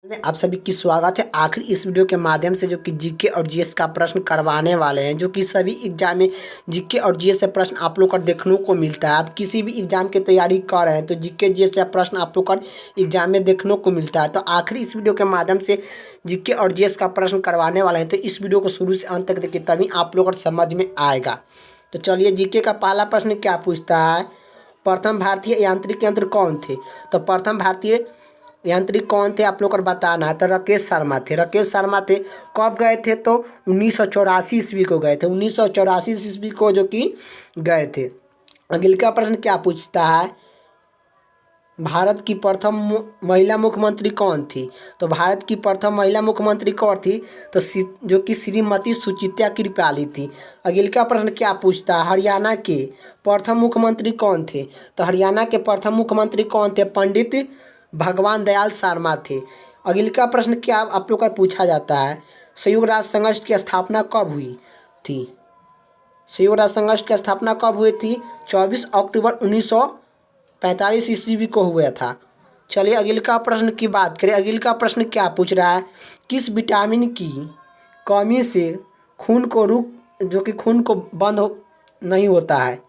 में आप सभी की स्वागत है। आखिर इस वीडियो के माध्यम से जो कि जीके और जीएस का प्रश्न करवाने वाले हैं, जो कि सभी एग्जाम में जीके और जीएस से प्रश्न आप लोग का देखने को मिलता है। आप किसी भी एग्जाम की तैयारी कर रहे हैं तो जीके जीएस से प्रश्न आप लोग का एग्जाम में देखने को मिलता है। तो आखिर इस वीडियो के माध्यम से जीके और जीएस का प्रश्न करवाने वाले हैं, तो इस वीडियो को शुरू से अंत तक देखिए, तभी आप लोग को समझ में आएगा। तो चलिए, जीके का पहला प्रश्न क्या पूछता है, प्रथम भारतीय यांत्रिक यंत्र कौन थे। तो प्रथम भारतीय यांत्रिक कौन थे आप लोग को बताना है। तो राकेश शर्मा थे। राकेश शर्मा थे। कब गए थे तो 1984 ईस्वी को गए थे। 1984 ईस्वी को जो कि गए थे। अगले का प्रश्न क्या पूछता है, भारत की प्रथम महिला मुख्यमंत्री कौन थी। तो भारत की प्रथम महिला मुख्यमंत्री कौन थी, तो जो कि श्रीमती सुचित्रा कृपाली थी। अगले का प्रश्न क्या पूछता है, हरियाणा के प्रथम मुख्यमंत्री कौन थे। तो हरियाणा के प्रथम मुख्यमंत्री कौन थे, पंडित भगवान दयाल शर्मा थे। अगले का प्रश्न क्या आप लोग का पूछा जाता है, संयुक्त राष्ट्र संघ की स्थापना कब हुई थी। संयुक्त राष्ट्र संघ की स्थापना कब हुई थी, 24 अक्टूबर 1945 ईस्वी को हुआ था। चलिए अगले का प्रश्न की बात करें। अगले का प्रश्न क्या पूछ रहा है, किस विटामिन की कमी से खून को जो कि खून को नहीं होता है।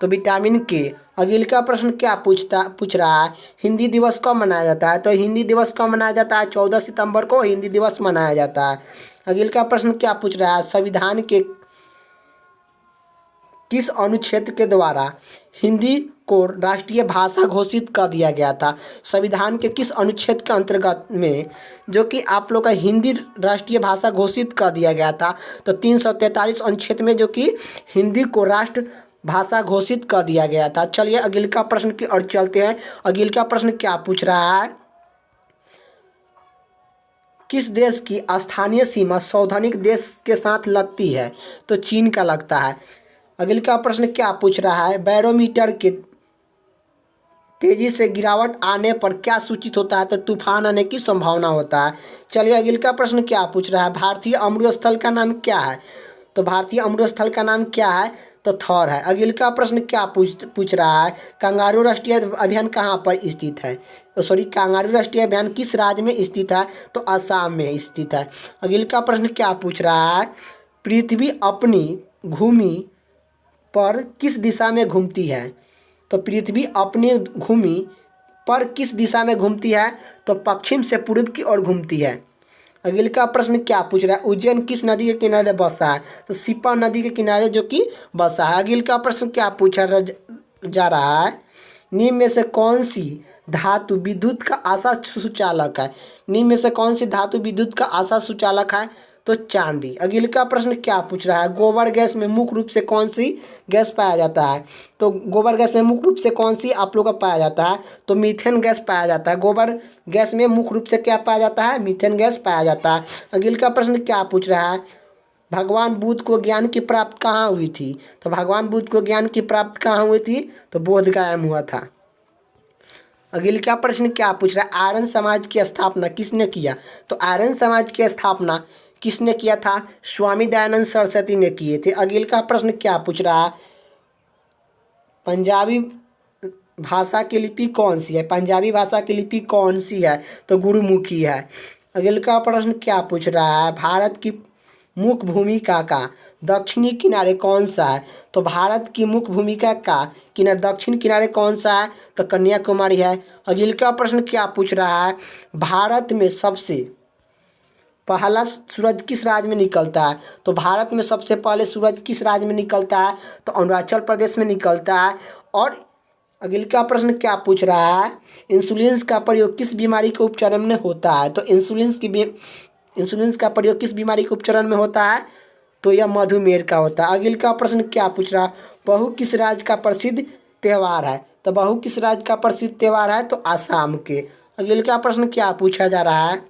तो विटामिन के। अगले का प्रश्न क्या पूछ रहा है, हिंदी दिवस कब मनाया जाता है। तो हिंदी दिवस कब मनाया जाता है, 14 सितंबर को हिंदी दिवस मनाया जाता है। अगले का प्रश्न क्या पूछ रहा है, संविधान के किस अनुच्छेद के द्वारा हिंदी को राष्ट्रीय भाषा घोषित कर दिया गया था। संविधान के किस अनुच्छेद के अंतर्गत में जो कि आप लोग का हिंदी राष्ट्रीय भाषा घोषित कर दिया गया था। तो 343 अनुच्छेद में जो कि हिंदी को राष्ट्र भाषा घोषित कर दिया गया था। चलिए अगले का प्रश्न की ओर चलते हैं। अगले का प्रश्न क्या पूछ रहा है, किस देश की स्थानीय सीमा सौधानिक देश के साथ लगती है। तो चीन का लगता है। अगले का प्रश्न क्या पूछ रहा है, बैरोमीटर के तेजी से गिरावट आने पर क्या सूचित होता है। तो तूफान आने की संभावना होता है। चलिए अगले का प्रश्न क्या पूछ रहा है, भारतीय अमृत स्थल का नाम क्या है। तो भारतीय अमृत स्थल का नाम क्या है, तो थौर है। अगले का प्रश्न क्या पूछ रहा है, कंगारू राष्ट्रीय अभियान कहाँ पर स्थित है। तो कंगारू राष्ट्रीय अभियान किस राज्य में स्थित है, तो असम में स्थित है। अगले का प्रश्न क्या पूछ रहा है, पृथ्वी अपनी भूमि पर किस दिशा में घूमती है। तो पृथ्वी अपनी भूमि पर किस दिशा में घूमती है, तो पश्चिम से पूर्व की ओर घूमती है। अगले का प्रश्न क्या पूछ रहा है, उज्जैन किस नदी के किनारे बसा है। तो सिपा नदी के किनारे जो कि बसा है। अगले का प्रश्न क्या पूछा जा रहा है, निम्न में से कौन सी धातु विद्युत का आशा सुचालक है। निम्न में से कौन सी धातु विद्युत का आशा सुचालक है, तो चांदी। अगले का प्रश्न क्या पूछ रहा है, गोबर गैस में मुख्य रूप से कौन सी गैस पाया जाता है। तो गोबर गैस में मुख्य रूप से कौन सी आप लोग का पाया जाता है, तो मीथेन गैस पाया जाता है। गोबर गैस में मुख्य रूप से क्या पाया जाता है, मीथेन गैस पाया जाता है। अगले का प्रश्न क्या पूछ रहा है, भगवान बुद्ध को ज्ञान की प्राप्त कहाँ हुई थी। तो भगवान बुद्ध को ज्ञान की प्राप्त कहाँ हुई थी, तो बोध गया में हुआ था। अगले का प्रश्न क्या पूछ रहा है, आर्यन समाज की स्थापना किसने किया। तो आर्यन समाज की स्थापना किसने किया था, स्वामी दयानंद सरस्वती ने किए थे। अगले का प्रश्न क्या पूछ रहा है, पंजाबी भाषा की लिपि कौन सी है। पंजाबी भाषा की लिपि कौन सी है, तो गुरुमुखी है। अगले का प्रश्न क्या पूछ रहा है, भारत की मुख्य भूमिका का दक्षिणी किनारे कौन सा है। तो भारत की मुख्य भूमिका का किनारे दक्षिण किनारे कौन सा है, तो कन्याकुमारी है। अगले का प्रश्न क्या पूछ रहा है, भारत में सबसे पहला सूरज किस राज्य में निकलता है। तो भारत में सबसे पहले सूरज किस राज्य में निकलता है, तो अरुणाचल प्रदेश में निकलता है। और अगले का प्रश्न क्या पूछ रहा है, इंसुलिन का प्रयोग किस बीमारी के उपचार में होता है। तो इंसुलिन का प्रयोग किस बीमारी के उपचार में होता है, तो यह मधुमेह का होता है। अगले का प्रश्न क्या पूछ रहा है, बहू किस राज्य का प्रसिद्ध त्यौहार है। तो बहू किस राज्य का प्रसिद्ध त्यौहार है, तो आसाम के। अगले का प्रश्न क्या पूछा जा रहा है,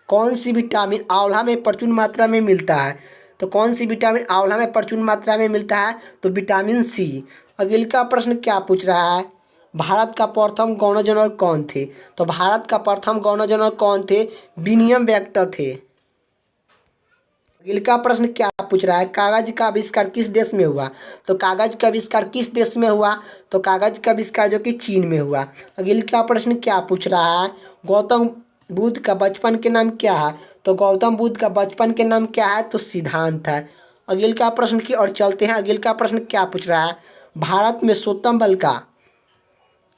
कौन सी विटामिन आंवला में प्रचुर मात्रा में मिलता है। तो कौन सी विटामिन आंवला में प्रचुर मात्रा में मिलता है, तो विटामिन सी। अगले का प्रश्न क्या पूछ रहा है, भारत का प्रथम गवर्नर जनरल कौन थे। तो भारत का प्रथम गवर्नर जनरल कौन थे, विलियम बेंटिक थे। अगले का प्रश्न क्या पूछ रहा है, कागज का आविष्कार किस देश में हुआ? तो कागज का आविष्कार किस देश में हुआ? तो कागज का आविष्कार जो कि चीन में हुआ। अगले का प्रश्न क्या पूछ रहा है, गौतम बुद्ध का बचपन के नाम क्या है? तो गौतम बुद्ध का बचपन के नाम क्या है? तो सिद्धांत है। अगले का प्रश्न की ओर चलते हैं। अगले का प्रश्न क्या पूछ रहा है, भारत में स्वतंत्र बल का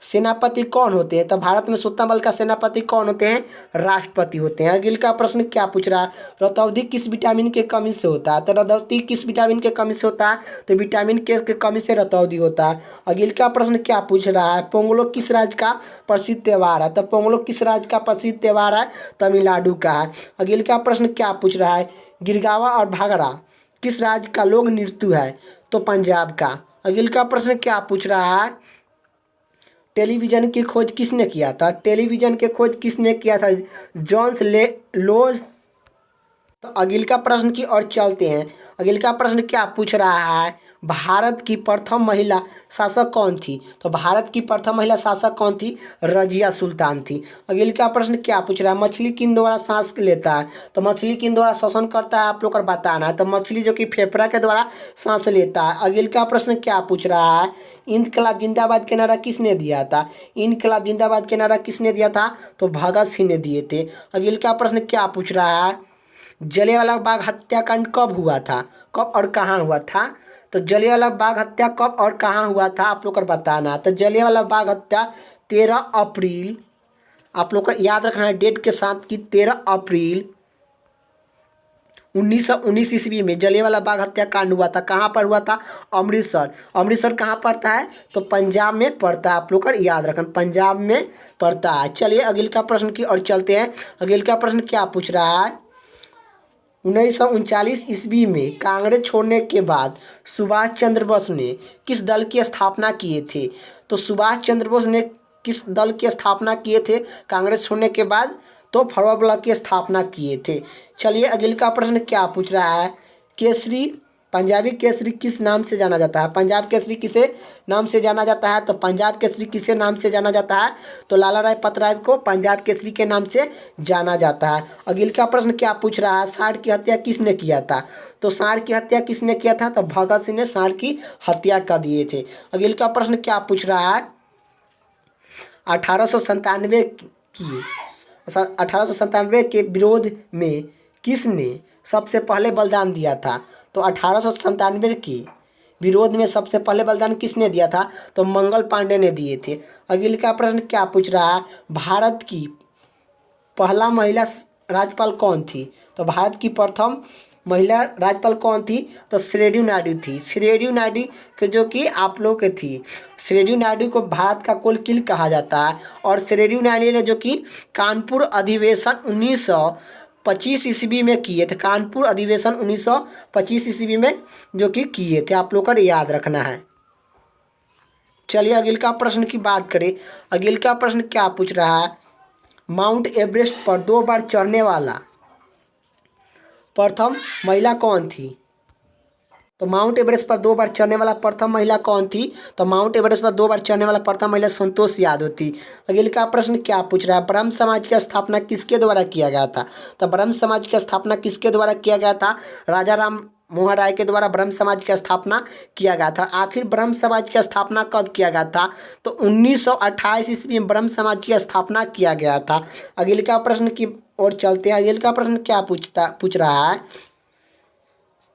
सेनापति कौन होते हैं? तो भारत में स्वतंत्र बल का सेनापति कौन होते हैं? राष्ट्रपति होते हैं। अगले का प्रश्न क्या पूछ रहा है, रतौंधी किस विटामिन के कमी से होता है? तो रतौंधी किस विटामिन के कमी से होता है? तो विटामिन के कमी से रतौंधी होता है। अगले का प्रश्न क्या पूछ रहा है, पोंगलो किस राज्य का प्रसिद्ध त्यौहार है? तो पोंगलो किस राज्य का प्रसिद्ध त्यौहार है? तमिलनाडु का है। अगले का प्रश्न क्या पूछ रहा है, गिरगावा और भागड़ा किस राज्य का लोक नृत्य है? तो पंजाब का। अगले का प्रश्न क्या पूछ रहा है, टेलीविज़न की खोज किसने किया था? टेलीविज़न की खोज किसने किया था? जॉन्स ले लोज। तो अगले का प्रश्न की ओर चलते हैं। अगले का प्रश्न क्या पूछ रहा है, भारत की प्रथम महिला शासक कौन थी? तो भारत की प्रथम महिला शासक कौन थी? रजिया सुल्तान थी। अगले का प्रश्न क्या पूछ रहा है, मछली किन द्वारा सांस लेता है? तो मछली किन द्वारा श्वसन करता है, आप लोग को बताना है। तो मछली जो कि फेफड़ा के द्वारा सांस लेता है। अगले का प्रश्न क्या पूछ रहा है, इनकलाब जिंदाबाद के नारा किसने दिया था? इनकलाब जिंदाबाद के नारा किसने दिया था? तो भगत सिंह ने दिए थे। अगले का प्रश्न क्या पूछ रहा है, जलियांवाला बाग हत्याकांड कब हुआ था? कब और कहाँ हुआ था? तो जलियांवाला बाग हत्या कब और कहाँ हुआ था, आप लोग को बताना। तो जलियांवाला बाग हत्या 13 अप्रैल, आप लोग को याद रखना है डेट के साथ कि 13 अप्रैल 1919 ईस्वी में जलियांवाला बाग हत्याकांड हुआ था। कहाँ पर हुआ था? अमृतसर। अमृतसर कहाँ पड़ता है? तो पंजाब में पड़ता है, आप लोग को याद रखना पंजाब में पड़ता है। चलिए अगले का प्रश्न की ओर चलते हैं। अगले का प्रश्न क्या पूछ रहा है, 1939 ईस्वी में कांग्रेस छोड़ने के बाद सुभाष चंद्र बोस ने किस दल की स्थापना किए थे? तो सुभाष चंद्र बोस ने किस दल की स्थापना किए थे कांग्रेस छोड़ने के बाद? तो फॉरवर्ड ब्लॉक की स्थापना किए थे। चलिए अगले का प्रश्न क्या पूछ रहा है, केसरी पंजाबी केसरी किस नाम से जाना जाता है? पंजाब केसरी किसे नाम से जाना जाता है? तो पंजाब केसरी किसे नाम से जाना जाता है? तो लाला राय पतराय को पंजाब केसरी के नाम से जाना जाता है। अगले का प्रश्न क्या पूछ रहा है, सांड की हत्या किसने किया था? तो सांड की हत्या किसने किया था? तो भगत सिंह ने सांड की हत्या कर दिए थे। अगले का प्रश्न क्या पूछ रहा है, 1897 की 1897 के विरोध में किसने सबसे पहले बलिदान दिया था? तो 1897 के विरोध में सबसे पहले बलिदान किसने दिया था? तो मंगल पांडे ने दिए थे। अगले का प्रश्न क्या पूछ रहा है, भारत की पहला महिला राज्यपाल कौन थी? तो भारत की प्रथम महिला राज्यपाल कौन थी? तो सरोजिनी नायडू थी। सरोजिनी नायडू के जो कि आप लोग के थी, सरोजिनी नायडू को भारत का कोलकिल कहा जाता है। और सरोजिनी नायडू ने जो कि कानपुर अधिवेशन 1925 ईस्वी में किए थे। कानपुर अधिवेशन 1925 ईस्वी में जो कि किए थे, आप लोग को याद रखना है। चलिए अगले का प्रश्न की बात करें। अगले का प्रश्न क्या पूछ रहा है, माउंट एवरेस्ट पर 2 बार चढ़ने वाला प्रथम महिला कौन थी? तो माउंट एवरेस्ट पर 2 बार चढ़ने वाला प्रथम महिला कौन थी? तो माउंट एवरेस्ट पर 2 बार चढ़ने वाला प्रथम महिला संतोष यादव थी। अगले का प्रश्न क्या पूछ रहा है, ब्रह्म समाज की स्थापना किसके द्वारा किया गया था? तो ब्रह्म समाज की स्थापना किसके द्वारा किया गया था? राजा राम मोहन राय के द्वारा ब्रह्म समाज की स्थापना किया गया था। आखिर ब्रह्म समाज की स्थापना कब किया गया था? तो 1928 ईस्वी में ब्रह्म समाज की स्थापना किया गया था। अगले का प्रश्न की ओर चलते हैं। अगले का प्रश्न क्या पूछ रहा है,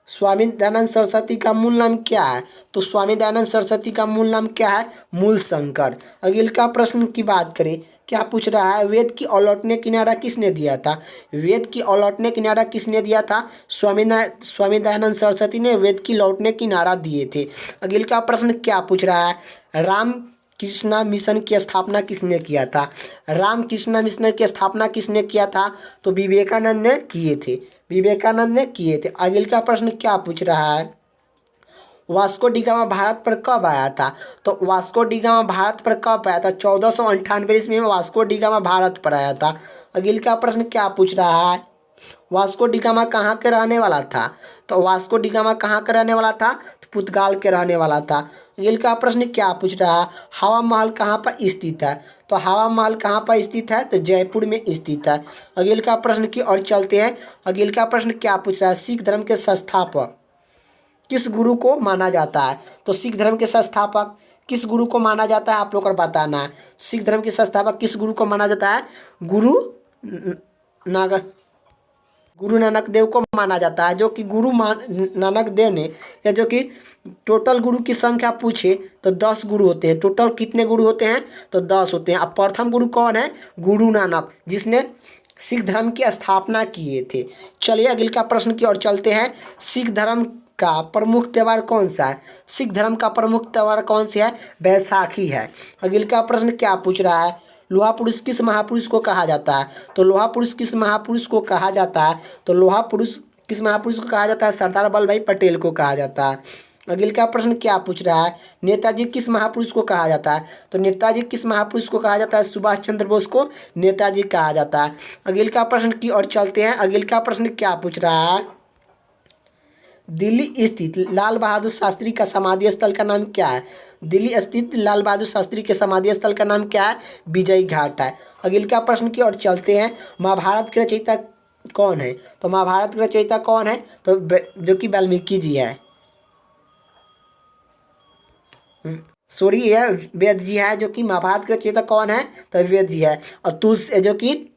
स्वामी दयानंद सरस्वती का मूल नाम क्या है? तो स्वामी दयानंद सरस्वती का मूल नाम क्या है? मूल शंकर। अगले का प्रश्न की बात करें, क्या पूछ रहा है, वेद की अलौटने की नारा किसने दिया था? वेद की अलौटने की नारा किसने दिया था? स्वामी दयानंद सरस्वती ने वेद की लौटने की नारा दिए थे। अगले का प्रश्न क्या पूछ रहा है, राम कृष्णा मिशन की स्थापना किसने किया था? राम कृष्णा मिशन की स्थापना किसने किया था? तो विवेकानंद ने किए थे। विवेकानंद ने किए थे। अगले का प्रश्न क्या पूछ रहा है, वास्को डी गामा भारत पर कब आया था? तो वास्को डी गामा भारत पर कब आया था? 1498 ईस्वी में वास्को डी गामा भारत पर आया था। अगले का प्रश्न क्या पूछ रहा है, वास्को डी गामा कहाँ के रहने वाला था? तो वास्को डी गामा कहाँ का रहने वाला था? तो पुर्तगाल के रहने वाला था। अगले का प्रश्न क्या पूछ रहा है, हवा महल कहाँ पर स्थित है। तो हवा महल कहाँ पर स्थित है, तो जयपुर में स्थित है। अगले का प्रश्न की ओर चलते हैं। अगले का प्रश्न क्या पूछ रहा है, सिख धर्म के संस्थापक किस गुरु को माना जाता है। तो सिख धर्म के संस्थापक किस गुरु को माना जाता है, आप लोग को बताना है। सिख धर्म के संस्थापक किस गुरु को माना जाता है, गुरु नानक गुरु नानक देव को माना जाता है। जो कि नानक देव ने, या जो कि टोटल गुरु की संख्या पूछे तो 10 गुरु होते हैं। टोटल कितने गुरु होते हैं, तो 10 होते हैं। अब प्रथम गुरु कौन है, गुरु नानक, जिसने सिख धर्म की स्थापना किए थे। चलिए अगले का प्रश्न की ओर चलते हैं। सिख धर्म का प्रमुख त्यौहार कौन सा है। सिख धर्म का प्रमुख त्यौहार कौन सा है, बैसाखी है। अगले का प्रश्न क्या पूछ रहा है, लोहा पुरुष किस महापुरुष को कहा जाता है। तो लोहा पुरुष किस महापुरुष को कहा जाता है, तो लोहा पुरुष किस महापुरुष को कहा जाता है, सरदार वल्लभ भाई पटेल को कहा जाता है। अगले का प्रश्न क्या पूछ रहा है, नेताजी किस महापुरुष को कहा जाता है। तो नेताजी किस महापुरुष को कहा जाता है, सुभाष चंद्र बोस को नेताजी कहा जाता है। अगले का प्रश्न की ओर चलते हैं। अगले का प्रश्न क्या पूछ रहा है, दिल्ली स्थित लाल बहादुर शास्त्री का समाधि स्थल का नाम क्या है। दिल्ली स्थित लाल बहादुर शास्त्री के समाधि स्थल का नाम क्या है, विजय घाट है। अगले का प्रश्न की ओर चलते हैं। महाभारत के रचयिता कौन है। तो महाभारत के रचयिता कौन है, तो जो कि वाल्मीकि जी है। सॉरी, यह वेद जी है। जो कि महाभारत के रचयिता कौन है, तो वेद जी है। और जो कि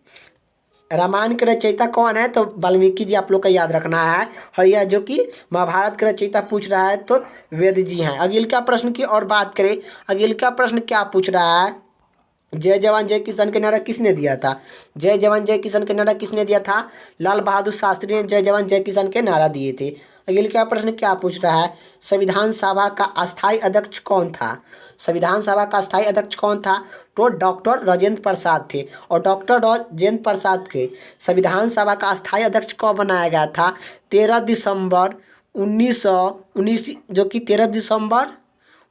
रामायण के रचयिता कौन है, तो वाल्मीकि जी, आप लोग का याद रखना है। और यह जो कि महाभारत के रचयिता पूछ रहा है, तो वेद जी हैं। अगले का प्रश्न की और बात करें। अगले का प्रश्न क्या पूछ रहा है, जय जवान जय किसान का नारा किसने दिया था। जय जवान जय किसान का नारा किसने दिया था, लाल बहादुर शास्त्री ने जय जवान जय किसान के नारा दिए थे। अगले का प्रश्न क्या पूछ रहा है, संविधान सभा का अस्थायी अध्यक्ष कौन था। संविधान सभा का अस्थायी अध्यक्ष कौन था, तो डॉक्टर राजेंद्र प्रसाद थे। और डॉक्टर राजेंद्र प्रसाद के संविधान सभा का अस्थायी अध्यक्ष कब बनाया गया था, 13 दिसंबर 1919, जो कि 13 दिसंबर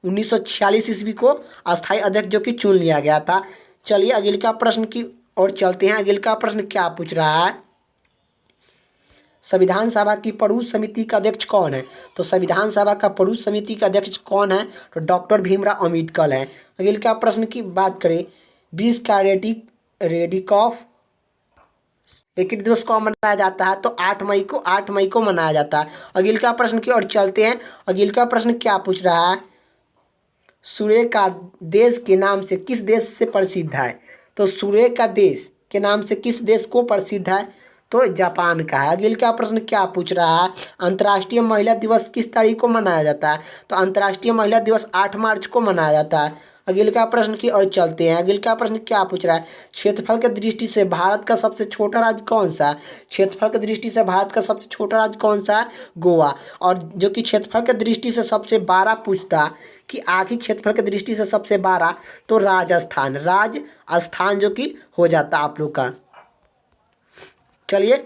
1946 ईस्वी को अस्थायी अध्यक्ष जो कि चुन लिया गया था। चलिए अगले का प्रश्न की ओर चलते हैं। अगले का प्रश्न क्या पूछ रहा है, संविधान सभा की परूष समिति का अध्यक्ष कौन है। तो संविधान सभा का परूष समिति का अध्यक्ष कौन है, तो डॉक्टर भीमराव अम्बेडकर है। अगले का प्रश्न की बात करें, 20 का रेडिकॉफ लेकिन दिवस कब मनाया जाता है, तो 8 मई को मनाया जाता है। अगले का प्रश्न की ओर चलते हैं। अगले का प्रश्न क्या पूछ रहा है, सूर्य का देश के नाम से किस देश से प्रसिद्ध है। तो सूर्य का देश के नाम से किस देश को प्रसिद्ध है, तो जापान का है। अगले का प्रश्न क्या पूछ रहा है, अंतर्राष्ट्रीय महिला दिवस किस तारीख को मनाया जाता है। तो अंतर्राष्ट्रीय महिला दिवस 8 मार्च को मनाया जाता है। अगले का प्रश्न की ओर चलते हैं। अगले का प्रश्न क्या पूछ रहा है, क्षेत्रफल की दृष्टि से भारत का सबसे छोटा राज्य कौन सा है। क्षेत्रफल की दृष्टि से भारत का सबसे छोटा राज्य कौन सा है, गोवा। और जो कि क्षेत्रफल की दृष्टि से सबसे बड़ा पूछता कि आखिर क्षेत्रफल की दृष्टि से सबसे बड़ा, तो राजस्थान जो कि हो जाता आप लोग का। चलिए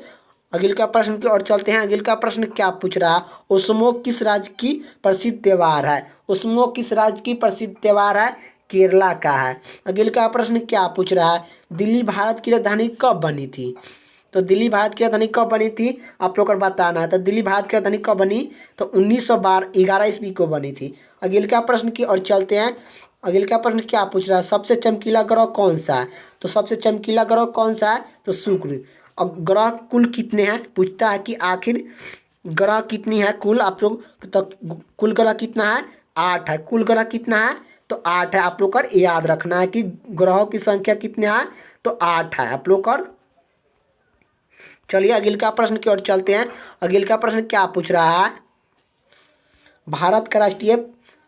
अगले का प्रश्न की ओर चलते हैं। अगले का प्रश्न क्या पूछ रहा है, ओसमो किस राज्य की प्रसिद्ध त्यौहार है। ओसमो किस राज्य की प्रसिद्ध त्यौहार है, केरला का है। अगले का प्रश्न क्या पूछ रहा है, दिल्ली भारत की राजधानी कब बनी थी। तो दिल्ली भारत की राजधानी कब बनी थी, आप लोग को बताना है। तो दिल्ली भारत की राजधानी कब बनी, तो 1911 ईस्वी को बनी थी। अगले का प्रश्न की ओर चलते हैं। अगले का प्रश्न क्या पूछ रहा है, सबसे चमकीला ग्रह कौन सा है। तो सबसे चमकीला ग्रह कौन सा है, तो शुक्र। और ग्रह कुल कितने हैं, पूछता है कि आखिर ग्रह कितनी है कुल, आप लोग तो कुल ग्रह कितना है, 8 है। कुल ग्रह कितना है, तो 8 है। आप लोग कर याद रखना है कि ग्रहों की संख्या कितने है, तो 8 है आप लोग कर। चलिए अगले का प्रश्न की ओर चलते हैं। अगले का प्रश्न क्या पूछ रहा है, भारत का राष्ट्रीय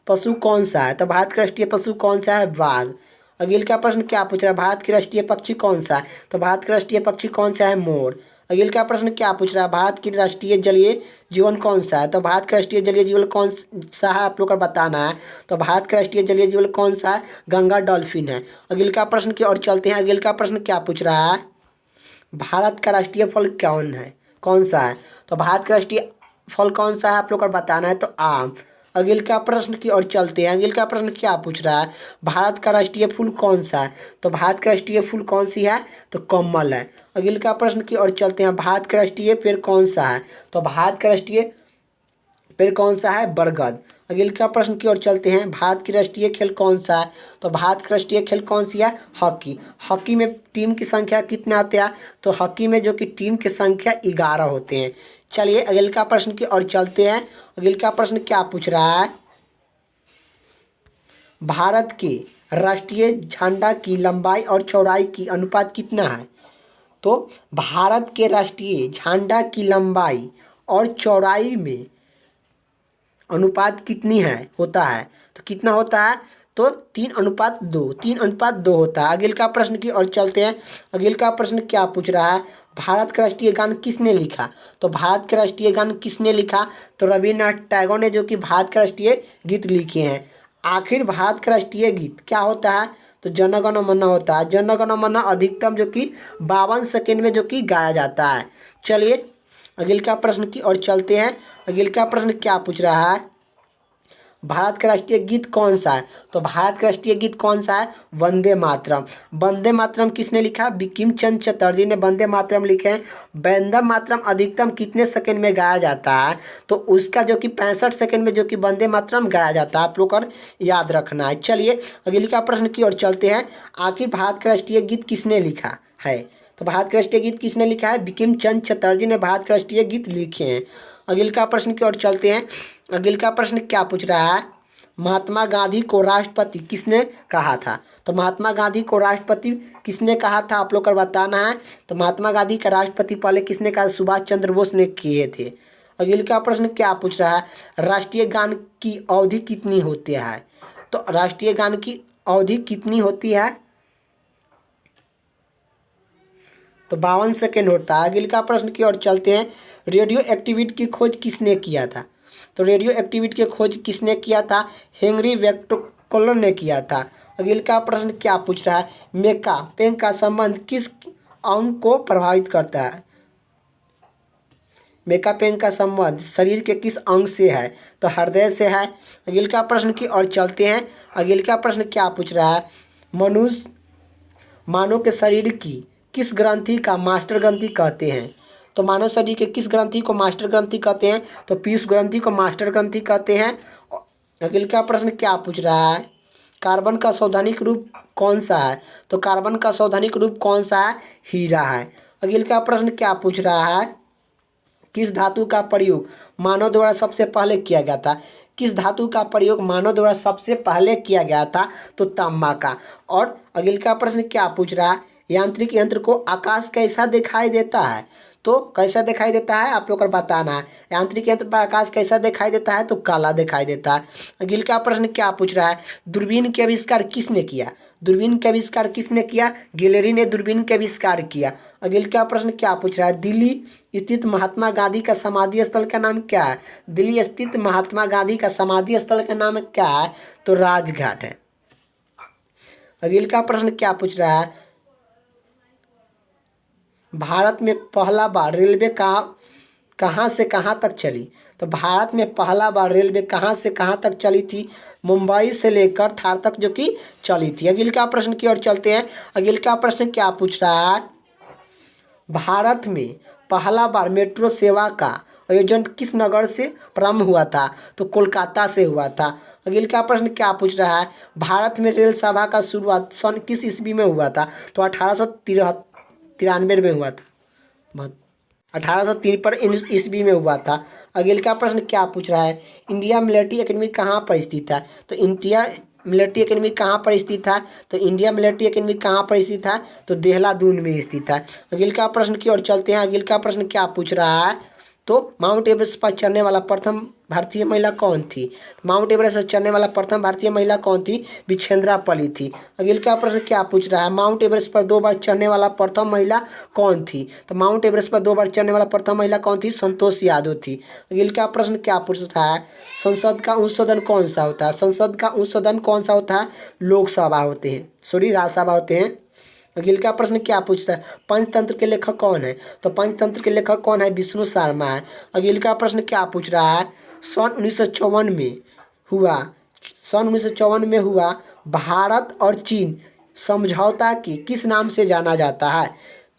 पशु कौन सा है। तो भारत का राष्ट्रीय पशु कौन सा है, बाघ। अगले का प्रश्न क्या पूछ रहा है, भारत के राष्ट्रीय पक्षी कौन सा है। तो भारत का राष्ट्रीय पक्षी कौन सा है, मोर। अगले का प्रश्न क्या पूछ रहा है, भारत की राष्ट्रीय जलीय जीवन कौन सा है। तो भारत का राष्ट्रीय जलीय जीवन कौन सा है, आप लोग को बताना है। तो भारत का राष्ट्रीय जलीय जीवन कौन सा है, गंगा डॉल्फिन है। अगले का प्रश्न की ओर चलते हैं। अगले का प्रश्न क्या पूछ रहा है, भारत का राष्ट्रीय फल कौन सा है। तो भारत का राष्ट्रीय फल कौन सा है, आप लोग को बताना है, तो आम। अगले का प्रश्न की ओर चलते हैं। अगले का प्रश्न क्या पूछ रहा है, भारत का राष्ट्रीय फूल कौन सा है। तो भारत का राष्ट्रीय फूल कौन सी है, तो कमल है। अगले का प्रश्न की ओर चलते हैं। भारत का राष्ट्रीय पेड़ कौन सा है। तो भारत का राष्ट्रीय पेड़ कौन सा है, बरगद। अगले का प्रश्न की ओर चलते हैं। भारत की राष्ट्रीय खेल कौन सा है? तो भारत की राष्ट्रीय खेल कौन सी है? हॉकी। हॉकी में टीम की संख्या कितने आते हैं? तो हॉकी में जो कि टीम की संख्या 11 होते हैं। चलिए अगले का प्रश्न की ओर चलते हैं। अगले का प्रश्न क्या पूछ रहा है? भारत के राष्ट्रीय झंडा की लंबाई और चौड़ाई की अनुपात कितना है? तो भारत के राष्ट्रीय झंडा की लंबाई और चौड़ाई में अनुपात कितनी है होता है? तो कितना होता है? तो 3:2। 3:2 होता है। अगले का प्रश्न की ओर चलते हैं। अगले का प्रश्न क्या पूछ रहा है? भारत का राष्ट्रीय गान किसने लिखा? तो भारत का राष्ट्रीय गान किसने लिखा? तो रविन्द्रनाथ टैगोर ने जो कि भारत का राष्ट्रीय गीत लिखे हैं। आखिर भारत का राष्ट्रीय गीत क्या होता है? तो जन गण मन होता है। जन गण मन अधिकतम जो कि 52 सेकेंड में जो कि गाया जाता है। चलिए अगले का प्रश्न की ओर चलते हैं। अगले का प्रश्न क्या पूछ रहा है? भारत का राष्ट्रीय गीत कौन सा है? तो भारत का राष्ट्रीय गीत कौन सा है? वंदे मातरम। वंदे मातरम किसने लिखा? बंकिम चंद्र चटर्जी ने वंदे मातरम लिखे हैं। वंदे मातरम अधिकतम कितने सेकंड में गाया जाता है? तो उसका जो कि 65 सेकंड में जो कि वंदे मातरम गाया जाता है। आप लोग को याद रखना है। चलिए अगले का प्रश्न की ओर चलते हैं। आखिर भारत का राष्ट्रीय गीत किसने लिखा है? तो भारत का राष्ट्रीय गीत किसने लिखा है? बंकिम चंद्र चटर्जी ने भारत का राष्ट्रीय गीत लिखे हैं। अगले का प्रश्न की ओर चलते हैं। अगले का प्रश्न क्या पूछ रहा है? महात्मा गांधी को राष्ट्रपति किसने कहा था? तो महात्मा गांधी को राष्ट्रपति किसने कहा था? आप लोग को बताना है। तो महात्मा गांधी का राष्ट्रपति पहले किसने कहा? सुभाष चंद्र बोस ने किए थे। अगले का प्रश्न क्या पूछ रहा है? राष्ट्रीय गान की अवधि कितनी होती है? तो राष्ट्रीय गान की अवधि कितनी होती है? तो 52 सेकेंड होता है। अगले का प्रश्न की ओर चलते हैं। रेडियो एक्टिविटी की खोज किसने किया था? तो रेडियो एक्टिविटी की खोज किसने किया था? हेनरी बैक्टेरियल ने किया था। अगले का प्रश्न क्या पूछ रहा है? मेका पेन का संबंध किस अंग को प्रभावित करता है? मेका पेन का संबंध शरीर के किस अंग से है? तो हृदय से है। अगले का प्रश्न की ओर चलते हैं। अगले का प्रश्न क्या पूछ रहा है? मनुष्य मानव के शरीर की किस ग्रंथि का मास्टर ग्रंथि कहते हैं? तो मानव शरीर के किस ग्रंथि को मास्टर ग्रंथि कहते हैं? तो पीयूष ग्रंथि को मास्टर ग्रंथि कहते हैं। अगले का प्रश्न क्या पूछ रहा है? कार्बन का सैद्धांतिक रूप कौन सा है? तो कार्बन का सैद्धांतिक रूप कौन सा है? हीरा है। अगले का प्रश्न क्या पूछ रहा है? किस धातु का प्रयोग मानव द्वारा सबसे पहले किया गया था? किस धातु का प्रयोग मानव द्वारा सबसे पहले किया गया था? तो तांबा का। और अगले का प्रश्न क्या पूछ रहा है? यांत्रिक यंत्र को आकाश कैसा दिखाई देता है? तो कैसा दिखाई देता है? आप लोग को बताना है। यांत्रिक यंत्र पर आकाश कैसा दिखाई देता है? तो काला दिखाई देता है। अगले का प्रश्न क्या पूछ रहा है? दूरबीन के आविष्कार किसने किया? दूरबीन का आविष्कार किसने किया? गैलेरी ने दूरबीन का आविष्कार किया। अगले का प्रश्न क्या पूछ रहा है? दिल्ली स्थित महात्मा गांधी का समाधि स्थल का नाम क्या है? दिल्ली स्थित महात्मा गांधी का समाधि स्थल का नाम क्या है? तो राजघाट है। अगले का प्रश्न क्या पूछ रहा है? भारत में पहला बार रेलवे कहाँ से कहाँ तक चली? तो भारत में पहला बार रेलवे कहाँ से कहाँ तक चली थी? मुंबई से लेकर थार तक जो कि चली थी। अगले का प्रश्न की ओर चलते हैं। अगले का प्रश्न क्या पूछ रहा है? भारत में पहला बार मेट्रो सेवा का आयोजन किस नगर से प्रारंभ हुआ था? तो कोलकाता से हुआ था। अगले का प्रश्न क्या पूछ रहा है? भारत में रेल सभा का शुरुआत सन किस ईस्वी में हुआ था? तो 1893 में हुआ था। 1803 पर ईस्वी में हुआ था। अगले का प्रश्न क्या पूछ रहा है? इंडिया मिलिट्री एकेडमी कहाँ पर स्थित है? तो इंडिया मिलिट्री एकेडमी कहाँ पर स्थित है? तो इंडिया मिलिट्री एकेडमी कहाँ पर स्थित है? तो देहरादून में स्थित है। अगले का प्रश्न की ओर चलते हैं। अगले का प्रश्न क्या पूछ रहा है? तो माउंट एवरेस्ट पर चढ़ने वाला प्रथम भारतीय महिला कौन थी? माउंट एवरेस्ट पर चढ़ने वाला प्रथम भारतीय महिला कौन थी? विछेंद्रा पली थी। अगले का प्रश्न क्या पूछ रहा है? माउंट एवरेस्ट पर 2 बार चढ़ने वाला प्रथम महिला कौन थी? तो माउंट एवरेस्ट पर 2 बार चढ़ने वाला प्रथम महिला कौन थी? संतोष यादव थी। अगले का प्रश्न क्या पूछ रहा है? संसद का उच्च सदन कौन सा होता है? संसद का उच्च सदन कौन सा होता है? लोकसभा होते हैं, सॉरी राज्यसभा होते हैं। अगले का प्रश्न क्या पूछता है? पंचतंत्र के लेखक कौन है? तो पंचतंत्र के लेखक कौन है? विष्णु शर्मा है। अगले का प्रश्न क्या पूछ रहा है? सन 1954 में हुआ भारत और चीन समझौता की किस नाम से जाना जाता है?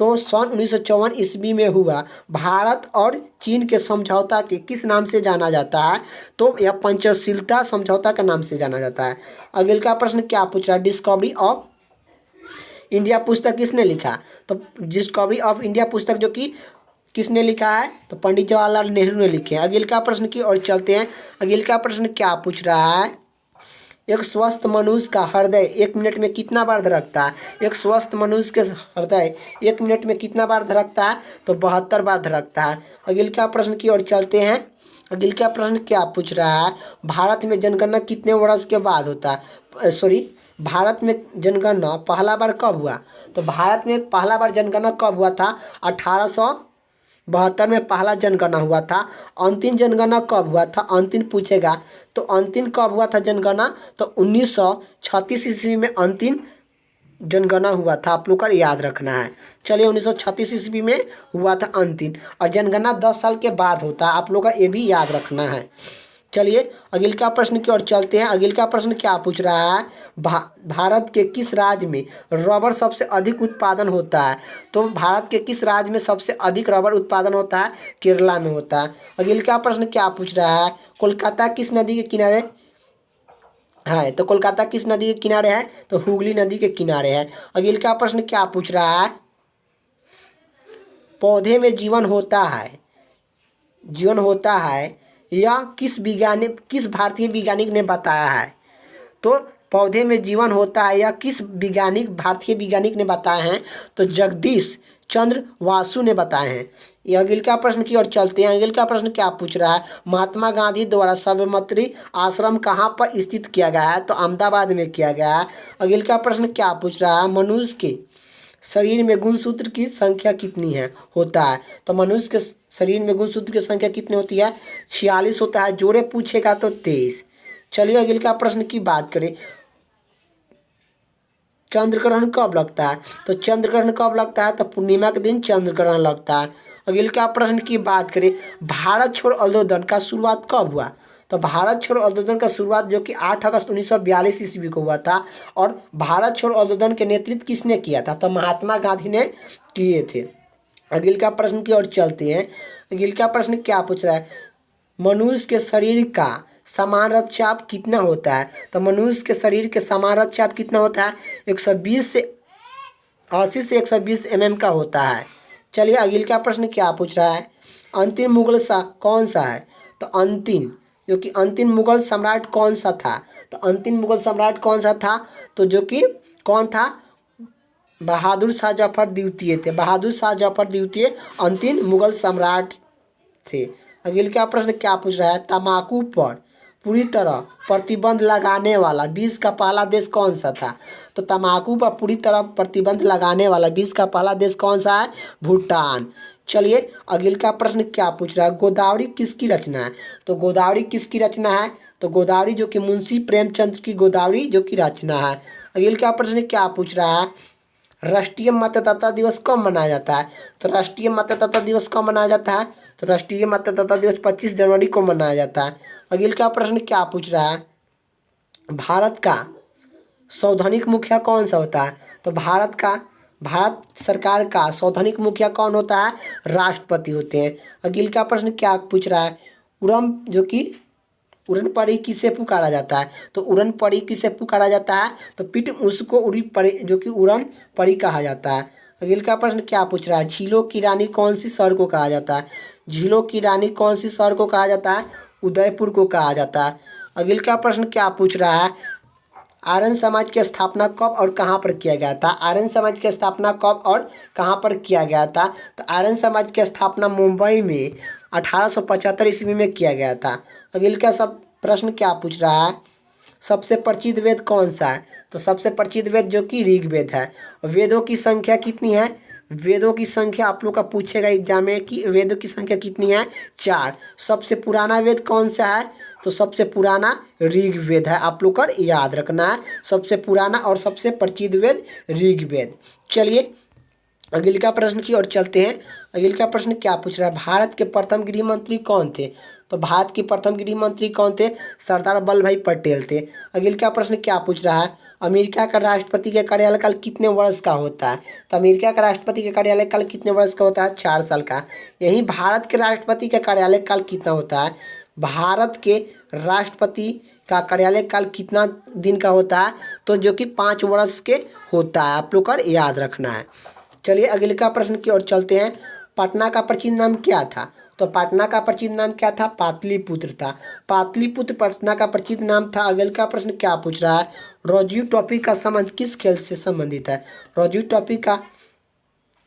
तो सन 1954 ईस्वी में हुआ भारत और चीन के समझौता के किस नाम से जाना जाता है? तो यह पंचशीलता समझौता के नाम से जाना जाता है। अगले का प्रश्न क्या पूछ रहा है? डिस्कवरी ऑफ इंडिया पुस्तक किसने लिखा? तो डिस्कवरी ऑफ इंडिया पुस्तक जो कि किसने लिखा है? तो पंडित जवाहरलाल नेहरू ने लिखे हैं। अगले का प्रश्न की ओर चलते हैं। अगले का प्रश्न क्या पूछ रहा है? एक स्वस्थ मनुष्य का हृदय 1 मिनट में कितना बार धड़कता है? एक स्वस्थ मनुष्य के हृदय 1 मिनट में कितना बार धड़कता है? तो 72 बार धड़कता है। अगले का प्रश्न की ओर चलते हैं। अगले का प्रश्न क्या पूछ रहा है? भारत में जनगणना कितने वर्ष के बाद होता है? भारत में जनगणना पहला बार कब हुआ? तो भारत में पहला बार जनगणना कब हुआ था? 1872 में पहला जनगणना हुआ था। अंतिम जनगणना कब हुआ था? अंतिम पूछेगा तो अंतिम कब हुआ था जनगणना? तो 1936 ईस्वी में अंतिम जनगणना हुआ था। आप लोग का याद रखना है। चलिए 1936 ईस्वी में हुआ था अंतिम, और जनगणना 10 साल के बाद होता है। आप लोग का ये भी याद रखना है। चलिए अगले का प्रश्न की ओर चलते हैं। अगले का प्रश्न क्या पूछ रहा है? भारत के किस राज्य में रबर सबसे अधिक उत्पादन होता है? तो भारत के किस राज्य में सबसे अधिक रबर उत्पादन होता है? केरला में होता है। अगले का प्रश्न क्या पूछ रहा है? कोलकाता किस नदी के किनारे है? तो कोलकाता किस नदी के किनारे है? तो हुगली नदी के किनारे है। अगले का प्रश्न क्या पूछ रहा है? पौधे में जीवन होता है या किस भारतीय वैज्ञानिक ने बताया है? तो पौधे में जीवन होता है या किस भारतीय वैज्ञानिक ने बताया है? तो जगदीश चंद्र वासु ने बताए हैं। ये अगले का प्रश्न की ओर चलते हैं। अगले का प्रश्न क्या पूछ रहा है? महात्मा गांधी द्वारा साबरमती आश्रम कहाँ पर स्थित किया गया है? तो अहमदाबाद में किया गया है। अगले का प्रश्न क्या पूछ रहा है? मनुष्य के शरीर में गुणसूत्र की संख्या कितनी होता है? तो मनुष्य के शरीर में गुणसूत्र की संख्या कितनी होती है? 46 होता है। जोड़े पूछेगा तो 23। चलिए अगले का प्रश्न की बात करें। चंद्र ग्रहण कब लगता है? तो चंद्र ग्रहण कब लगता है? तो पूर्णिमा के दिन चंद्र ग्रहण लगता है। अगले का प्रश्न की बात करें। भारत छोड़ो आंदोलन का शुरुआत कब हुआ? तो भारत छोड़ो आंदोलन का शुरुआत जो कि 8 अगस्त 1942 ईस्वी को हुआ था। और भारत छोड़ो आंदोलन के नेतृत्व किसने किया था? तो महात्मा गांधी ने किए थे। अगले का प्रश्न की ओर चलते हैं। अगले का प्रश्न क्या पूछ रहा है? मनुष्य के शरीर का समान रक्तचाप कितना होता है? तो मनुष्य के शरीर के समान रक्तचाप कितना होता है? 120 से 80 से 120 mm का होता है। चलिए अगले का प्रश्न क्या पूछ रहा है? अंतिम मुगल शाह कौन सा है? तो अंतिम मुगल सम्राट कौन सा था? तो अंतिम मुगल सम्राट कौन सा था? तो जो कि कौन था? बहादुर शाह जफर द्वितीय थे। बहादुर शाह जफर द्वितीय अंतिम मुगल सम्राट थे। अगले का प्रश्न क्या पूछ रहा है? तम्बाकू पर पूरी तरह प्रतिबंध लगाने वाला विश्व का पहला देश कौन सा था? तो तम्बाकू पर पूरी तरह प्रतिबंध लगाने वाला विश्व का पहला देश कौन सा है? भूटान। चलिए अगले का प्रश्न क्या पूछ रहा है? गोदावरी किसकी रचना है? तो गोदावरी किसकी रचना है? तो गोदावरी जो कि मुंशी प्रेमचंद की गोदावरी जो कि रचना है। अगले का प्रश्न क्या पूछ रहा है? राष्ट्रीय मतदाता दिवस कब मनाया जाता है? तो राष्ट्रीय मतदाता दिवस कब मनाया जाता है? तो राष्ट्रीय मतदाता दिवस 25 जनवरी को मनाया जाता है। अगले का प्रश्न क्या पूछ रहा है? भारत का संवैधानिक मुखिया कौन सा होता है? तो भारत सरकार का संवैधानिक मुखिया कौन होता है? राष्ट्रपति होते हैं। अगले का प्रश्न क्या पूछ रहा है? उड़न परी किसे पुकारा जाता है? तो उड़न परी किसे पुकारा जाता है? तो पिट उसको उड़ी परी जो कि उड़न परी कहा जाता है। अगले का प्रश्न क्या पूछ रहा है? झीलों की रानी कौन सी शहर को कहा जाता है? झीलों की रानी कौन सी शहर को कहा जाता है? उदयपुर को कहा जाता है। अगले का प्रश्न क्या पूछ रहा है? आर्यन समाज की स्थापना कब और कहाँ पर किया गया था? आर्यन समाज की स्थापना कब और कहाँ पर किया गया था? तो आर्यन समाज की स्थापना मुंबई में 1875 ईस्वी में किया गया था। अगले का सब प्रश्न क्या पूछ रहा है? सबसे प्रसिद्ध वेद कौन सा है? तो सबसे प्रसिद्ध वेद जो कि ऋग्वेद है। वेदों की संख्या कितनी है? वेदों की संख्या आप लोग का पूछेगा एग्जाम में कि वेदों की संख्या कितनी है? 4। सबसे पुराना वेद कौन सा है? तो सबसे पुराना ऋग्वेद है। आप लोग का याद रखना है, सबसे पुराना और सबसे प्रसिद्ध वेद ऋग्वेद। चलिए अगले का प्रश्न की ओर चलते हैं। अगले का प्रश्न क्या पूछ रहा है? भारत के प्रथम गृह मंत्री कौन थे? तो भारत के प्रथम गृह मंत्री कौन थे? सरदार वल्लभ भाई पटेल थे। अगले का प्रश्न क्या पूछ रहा है? अमेरिका का राष्ट्रपति का कार्यकाल काल कितने वर्ष का होता है? तो अमेरिका का राष्ट्रपति का कार्यालय काल कितने वर्ष का होता है? 4 साल का। यही भारत के राष्ट्रपति का कार्यालय काल कितना होता है? भारत के राष्ट्रपति का कार्यालय काल कितना दिन का होता है? तो जो कि 5 वर्ष के होता है, आप लोग का याद रखना है। चलिए अगले का प्रश्न की ओर चलते हैं। पटना का प्राचीन नाम क्या था? तो पटना का प्राचीन नाम क्या था? पाटलिपुत्र था। पाटलिपुत्र पटना का प्राचीन नाम था। अगले का प्रश्न क्या पूछ रहा है? रणजी ट्रॉफी का संबंध किस खेल से संबंधित है? रणजी ट्रॉफी का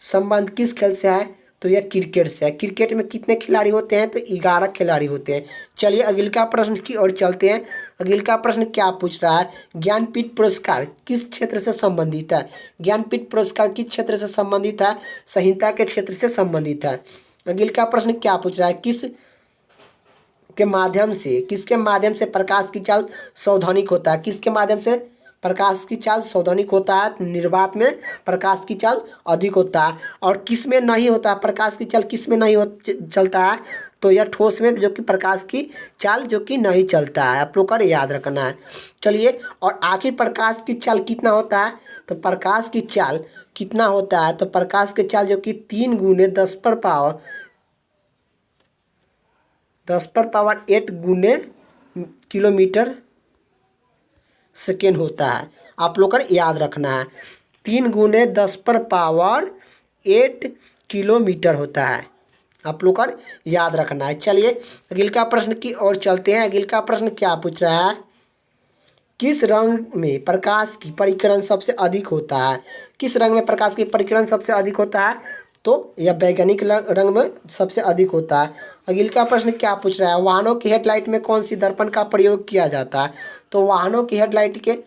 संबंध किस खेल से है? तो यह क्रिकेट से है। क्रिकेट में कितने खिलाड़ी होते हैं? तो 11 खिलाड़ी होते हैं। चलिए अगले का प्रश्न की ओर चलते हैं। अगले का प्रश्न क्या पूछ रहा है? ज्ञानपीठ पुरस्कार किस क्षेत्र से संबंधित है? ज्ञानपीठ पुरस्कार किस क्षेत्र से संबंधित है? संहिता के क्षेत्र से संबंधित है। अगले का प्रश्न क्या पूछ रहा है? किसके माध्यम से प्रकाश की चाल सौधानिक होता है? किसके माध्यम से प्रकाश की चाल सौधानिक होता है? निर्वात में प्रकाश की चाल अधिक होता है। और किस में नहीं होता? प्रकाश की चाल किस में नहीं चलता है? तो यह ठोस में जो कि प्रकाश की चाल जो कि नहीं चलता है, आप लोग का याद रखना है। चलिए, और आखिर प्रकाश की चाल कितना होता है? तो प्रकाश की चाल कितना होता है? तो प्रकाश की चाल जो कि 3 गुने 10 पर पावर 8 गुने किलोमीटर सेकेंड होता है, आप लोग का याद रखना है। 3 गुने 10 पर पावर 8 किलोमीटर होता है, आप लोग का याद रखना है। चलिए अगले का प्रश्न की ओर चलते हैं। अगले का प्रश्न क्या पूछ रहा है? किस रंग में प्रकाश की परिकरण सबसे अधिक होता है? किस रंग में प्रकाश की परिकरण सबसे अधिक होता है? तो यह वैज्ञानिक रंग में सबसे अधिक होता है। अगले का प्रश्न क्या पूछ रहा है? वाहनों की हेडलाइट में कौन सी दर्पण का प्रयोग किया जाता है? तो वाहनों की हेडलाइट के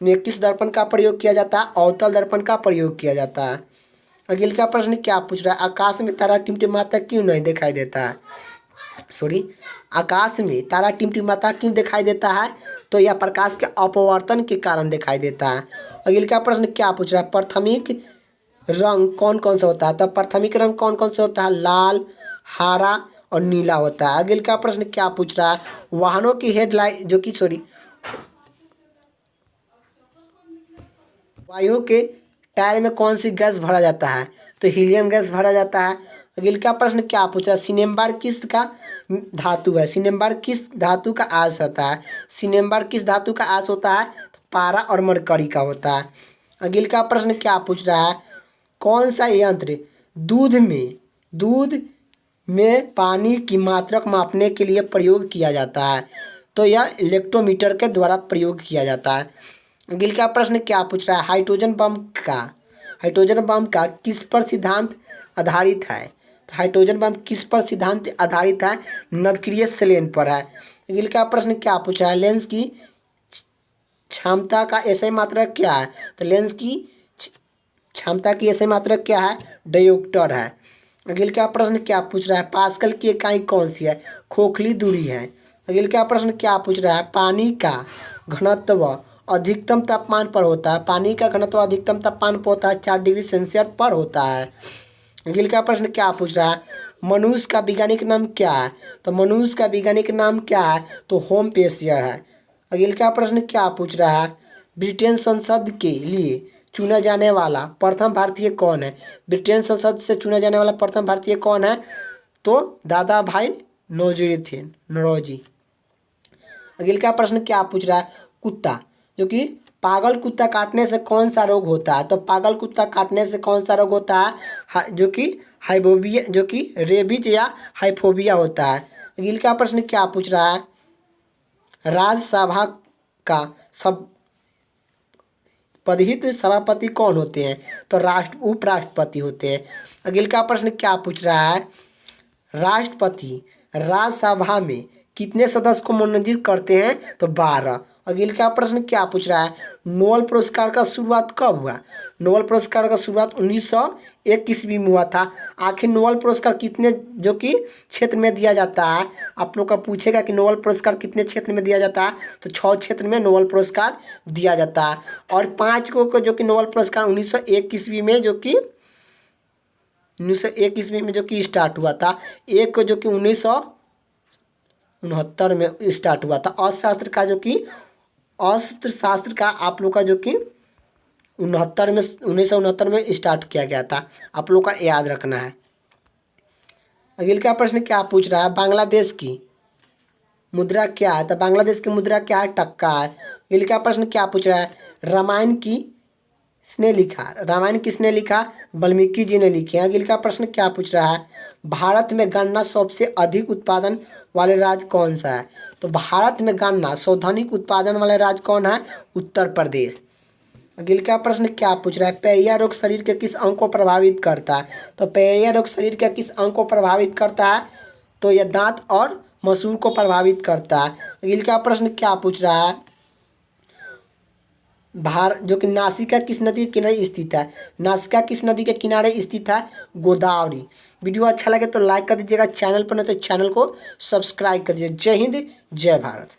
में किस दर्पण का प्रयोग किया जाता है? अवतल दर्पण का प्रयोग किया जाता है। अगले का प्रश्न क्या पूछ रहा है? आकाश में तारा टिमटिमाता क्यों नहीं दिखाई देता है? आकाश में तारा टिमटिमाता क्यों दिखाई देता है? तो यह प्रकाश के अपवर्तन के कारण दिखाई देता है। अगले का प्रश्न क्या पूछ रहा है? प्राथमिक रंग कौन कौन सा होता है? तो प्राथमिक रंग कौन कौन सा होता है? लाल, हरा और नीला होता है। अगले का प्रश्न क्या पूछ रहा है? वाहनों की हेडलाइट जो कि वायु के टायर में कौन सी गैस भरा जाता है? तो हीलियम गैस भरा जाता है। अगले का प्रश्न क्या पूछा? सिनेम्बर किस का धातु है? सिनेम्बर किस धातु का आंश होता है? सिनेम्बर किस धातु का आंश होता है? तो पारा और मरकरी का होता है। अगले का प्रश्न क्या पूछ रहा है? कौन सा यंत्र दूध में पानी की मात्रा को मापने के लिए प्रयोग किया जाता है? तो यह इलेक्ट्रोमीटर के द्वारा प्रयोग किया जाता है। अगले का प्रश्न क्या पूछ रहा है? हाइड्रोजन बम का किस पर सिद्धांत आधारित है? तो हाइड्रोजन बम किस पर सिद्धांत आधारित है? नवक्रिय सेलेन पर है। अगले का प्रश्न क्या पूछ रहा है? लेंस की क्षमता का एसआई मात्रक क्या है? तो लेंस की क्षमता की एसआई मात्रक क्या है? डायोप्टर है। अगले का प्रश्न क्या पूछ रहा है? पास्कल की इकाई कौन सी है? खोखली दूरी है। अगले का प्रश्न क्या पूछ रहा है? पानी का घनत्व अधिकतम तापमान पर होता है। पानी का घनत्व अधिकतम तापमान पर होता है 4 डिग्री सेल्सियस पर होता है। अगले का प्रश्न क्या पूछ रहा है? मनुष्य का वैज्ञानिक नाम क्या है? तो मनुष्य का वैज्ञानिक नाम क्या है? तो होम पेशियर है। अगले का प्रश्न क्या पूछ रहा है? ब्रिटेन संसद के लिए चुना जाने वाला प्रथम भारतीय कौन है? ब्रिटेन संसद से चुना जाने वाला प्रथम भारतीय कौन है? तो दादा भाई नौरोजी। अगले का प्रश्न क्या पूछ रहा है? कुत्ता जो कि पागल कुत्ता काटने से कौन सा रोग होता है? तो पागल कुत्ता काटने से कौन सा रोग होता है? जो कि हाइफोबिया जो कि रेबीज या हाइफोबिया होता है। अगले का प्रश्न क्या पूछ रहा है? राज्यसभा का सब पदहित सभापति कौन होते हैं? तो उपराष्ट्रपति होते हैं। अगले का प्रश्न क्या पूछ रहा है? राष्ट्रपति राज्यसभा में कितने सदस्य को मनोनीत करते हैं? तो 12। अगले का प्रश्न क्या पूछ रहा है? नोबेल पुरस्कार का शुरुआत कब हुआ? नोबेल पुरस्कार का शुरुआत 1901 ईस्वी में हुआ था। आखिर नोबेल पुरस्कार कितने जो कि क्षेत्र में दिया जाता है? आप लोग का पूछेगा कि नोबेल पुरस्कार कितने क्षेत्र में दिया जाता है? तो 6 क्षेत्र में नोबेल पुरस्कार दिया जाता है। और 5 को जो कि नोबेल पुरस्कार 1901 ईस्वी में जो कि 1901 ईस्वी में जो कि स्टार्ट हुआ था। एक को जो कि 1969 में स्टार्ट हुआ था। अर्थशास्त्र का जो कि अस्त्र शास्त्र का आप लोग का जो कि 1969 में स्टार्ट किया गया था, आप लोग का याद रखना है। अगले का प्रश्न क्या पूछ रहा है, बांग्लादेश की मुद्रा क्या है? तो बांग्लादेश की मुद्रा क्या है? टक्का है। अगले का प्रश्न क्या पूछ रहा है, रामायण किसने लिखा? रामायण किसने लिखा? वाल्मीकि जी ने लिखे। अगले का प्रश्न क्या पूछ रहा है, भारत में गन्ना सबसे अधिक उत्पादन वाले राज्य कौन सा है? तो भारत में गन्ना सर्वाधिक उत्पादन वाले राज्य कौन है? उत्तर प्रदेश। अगले का प्रश्न क्या पूछ रहा है, पैरिया रोग शरीर के किस अंग को प्रभावित करता है? तो पैरिया रोग शरीर के किस अंग को प्रभावित करता है? तो यह दांत और मसूर को प्रभावित करता है। अगले का प्रश्न क्या पूछ रहा है, जो कि नासिका किस नदी के किनारे स्थित है? नासिका किस नदी के किनारे स्थित है? गोदावरी। वीडियो अच्छा लगे तो लाइक कर दीजिएगा, चैनल पर नहीं तो चैनल को सब्सक्राइब कर दीजिए। जय हिंद, जय भारत।